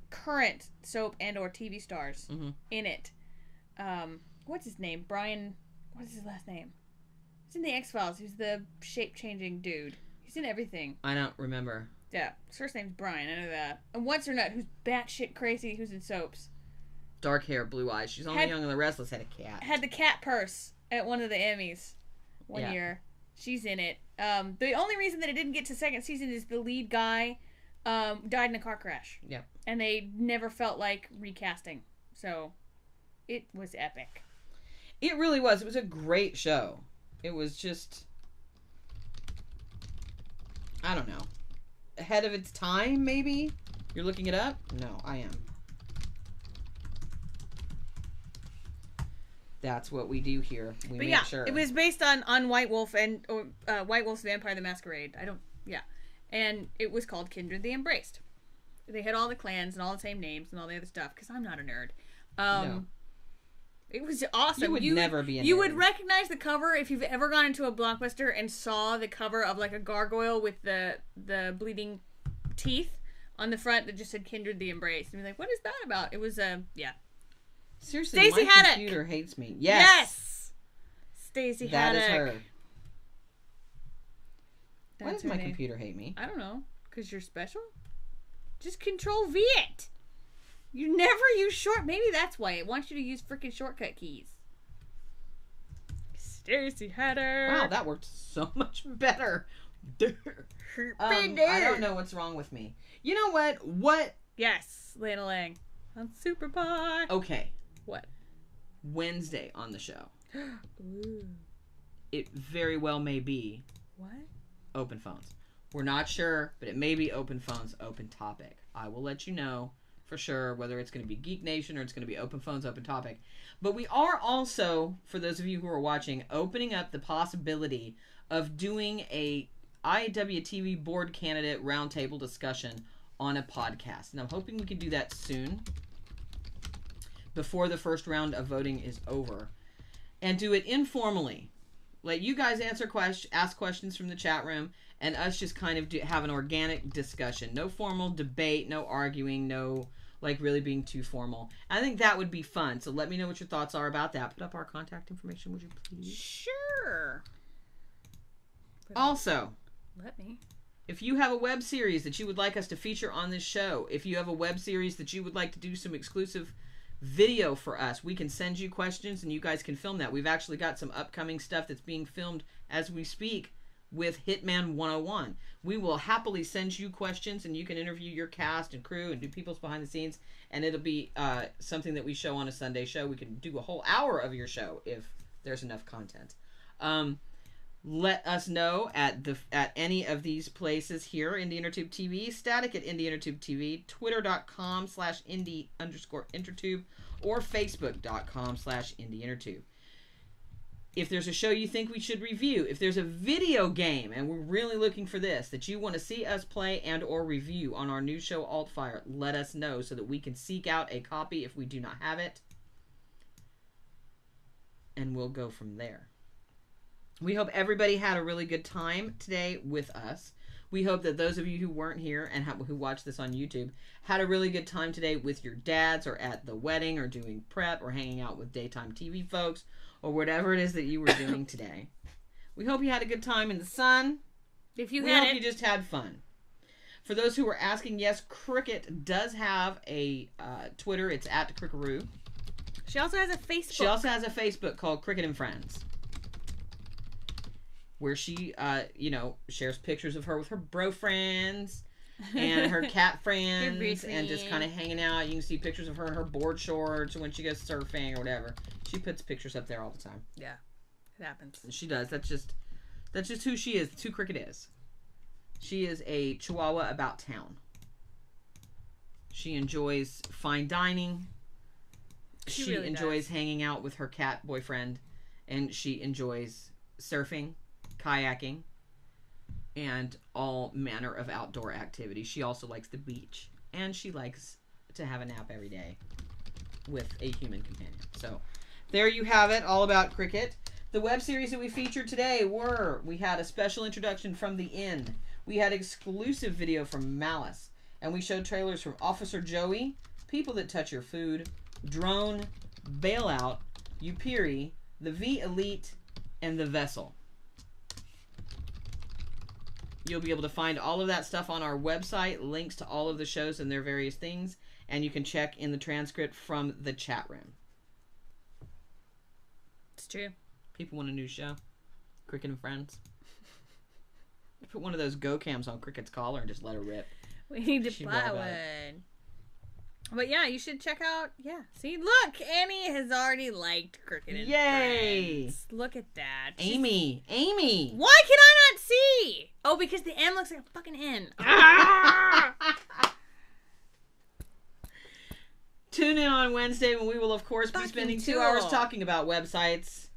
current soap and or TV stars in it. What's his name? Brian. What is his last name? He's in the X-Files. He's the shape-changing dude. He's in everything. I don't remember. Yeah, his first name's Brian. I know that. And what's her nut? Who's batshit crazy? Who's in soaps? Dark hair, blue eyes. She's on Young and the Restless. Had a cat. Had the cat purse at one of the Emmys one year. She's in it. The only reason that it didn't get to second season is the lead guy died in a car crash. Yep. And they never felt like recasting. So it was epic. It really was. It was a great show. It was just, I don't know, ahead of its time, maybe? You're looking it up? No, I am. That's what we do here. We make sure. It was based on White Wolf and White Wolf's Vampire the Masquerade. And it was called Kindred the Embraced. They had all the clans and all the same names and all the other stuff, because I'm not a nerd. No. It was awesome. You would never be a nerd. You would recognize the cover if you've ever gone into a Blockbuster and saw the cover of like a gargoyle with the bleeding teeth on the front that just said Kindred the Embraced. And you're like, what is that about? It was Seriously, Stacey my Haddock. computer hates me. Yes. Stacey Haddock. That is her. Why That's does my her name. computer hate me? I don't know. Because you're special? Just Control V it. You never use short. Maybe that's why it wants you to use freaking shortcut keys. Stacey Haddock. Wow, that worked so much better. I don't know what's wrong with me. You know what? What? Yes, Lana Lang on Super Pie. Okay. What? Wednesday on the show. Ooh. It very well may be. What? Open phones. We're not sure, but it may be open phones, open topic. I will let you know for sure whether it's going to be Geek Nation or it's going to be open phones, open topic. But we are also, for those of you who are watching, opening up the possibility of doing a IWTV board candidate roundtable discussion on a podcast. And I'm hoping we can do that soon, before the first round of voting is over, and do it informally. Let you guys ask questions from the chat room, and us just kind of have an organic discussion. No formal debate, no arguing, no like really being too formal. I think that would be fun. So let me know what your thoughts are about that. Put up our contact information, would you please? Sure. Also, let me. If you have a web series that you would like us to feature on this show, if you have a web series that you would like to do some exclusive video for us, we can send you questions and you guys can film that. We've actually got some upcoming stuff that's being filmed as we speak with Hitman 101. We will happily send you questions and you can interview your cast and crew and do people's behind the scenes, and it'll be something that we show on a Sunday show. We can do a whole hour of your show if there's enough content. Let us know at any of these places here, Indie Intertube TV, Static at Indie Intertube TV, Twitter.com/Indie_Intertube, or Facebook.com/Indie Intertube. If there's a show you think we should review, if there's a video game, and we're really looking for this, that you want to see us play and or review on our new show Altfire, let us know so that we can seek out a copy if we do not have it. And we'll go from there. We hope everybody had a really good time today with us. We hope that those of you who weren't here and who watched this on YouTube had a really good time today with your dads, or at the wedding, or doing prep, or hanging out with daytime TV folks, or whatever it is that you were doing today. We hope you had a good time in the sun. If you we had hope it. you just had fun. For those who were asking, yes, Cricket does have a Twitter. It's at Crickaroo. She also has a Facebook. She also has a Facebook called Cricket and Friends, where she, shares pictures of her with her bro friends and her cat friends and just kind of hanging out. You can see pictures of her in her board shorts when she goes surfing or whatever. She puts pictures up there all the time. Yeah, it happens. She does. That's just who she is. That's who Cricket is. She is a Chihuahua about town. She enjoys fine dining. She really enjoys hanging out with her cat boyfriend, and she enjoys surfing, kayaking, and all manner of outdoor activities. She also likes the beach, and she likes to have a nap every day with a human companion. So there you have it, all about Cricket. The web series that we featured today were, we had a special introduction from The Inn. We had exclusive video from Malice. And we showed trailers from Officer Joey, People That Touch Your Food, Drone, Bailout, Upiri, The V Elite, and The Vessel. You'll be able to find all of that stuff on our website, links to all of the shows and their various things, and you can check in the transcript from the chat room. It's true. People want a new show. Cricket and Friends. Put one of those Go cams on Cricket's collar and just let her rip. We need to She'd buy brag about it. one. But yeah, you should check out. Yeah, see, look, Annie has already liked Cricket and Yay! Friends. Look at that, Amy. Why can I not see? Oh, because the M looks like a fucking N. Tune in on Wednesday when we will, of course, be spending 2 hours cool. talking about websites,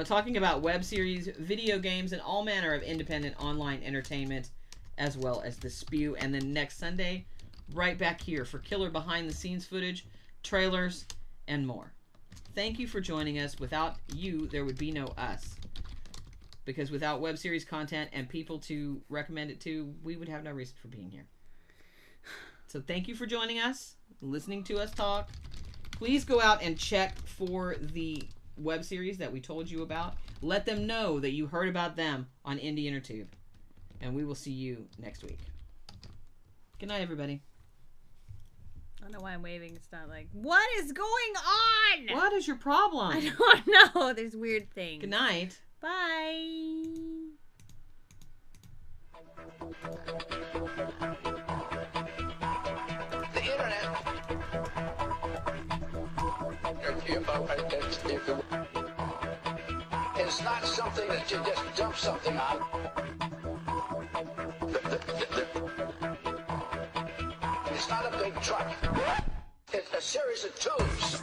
talking about web series, video games, and all manner of independent online entertainment, as well as the spew. And then next Sunday, right back here for killer behind-the-scenes footage, trailers, and more. Thank you for joining us. Without you, there would be no us. Because without web series content and people to recommend it to, we would have no reason for being here. So thank you for joining us, listening to us talk. Please go out and check for the web series that we told you about. Let them know that you heard about them on Indie Intertube. And we will see you next week. Good night, everybody. I don't know why I'm waving. It's not like, what is going on? What is your problem? I don't know. There's weird things. Good night. Bye. The internet. It's not something that you just dump something on. It's not a big truck. It's a series of tubes.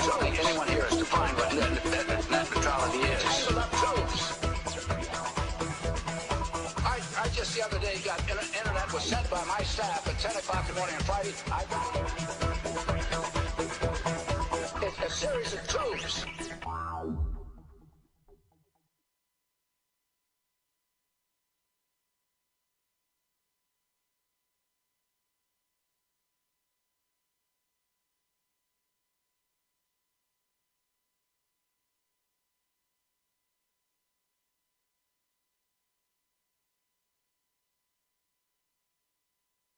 Surely anyone here has defined what net neutrality is. Tangled up tubes. I just the other day got internet was sent by my staff at 10 o'clock in the morning on Friday. I got it's a series of tubes.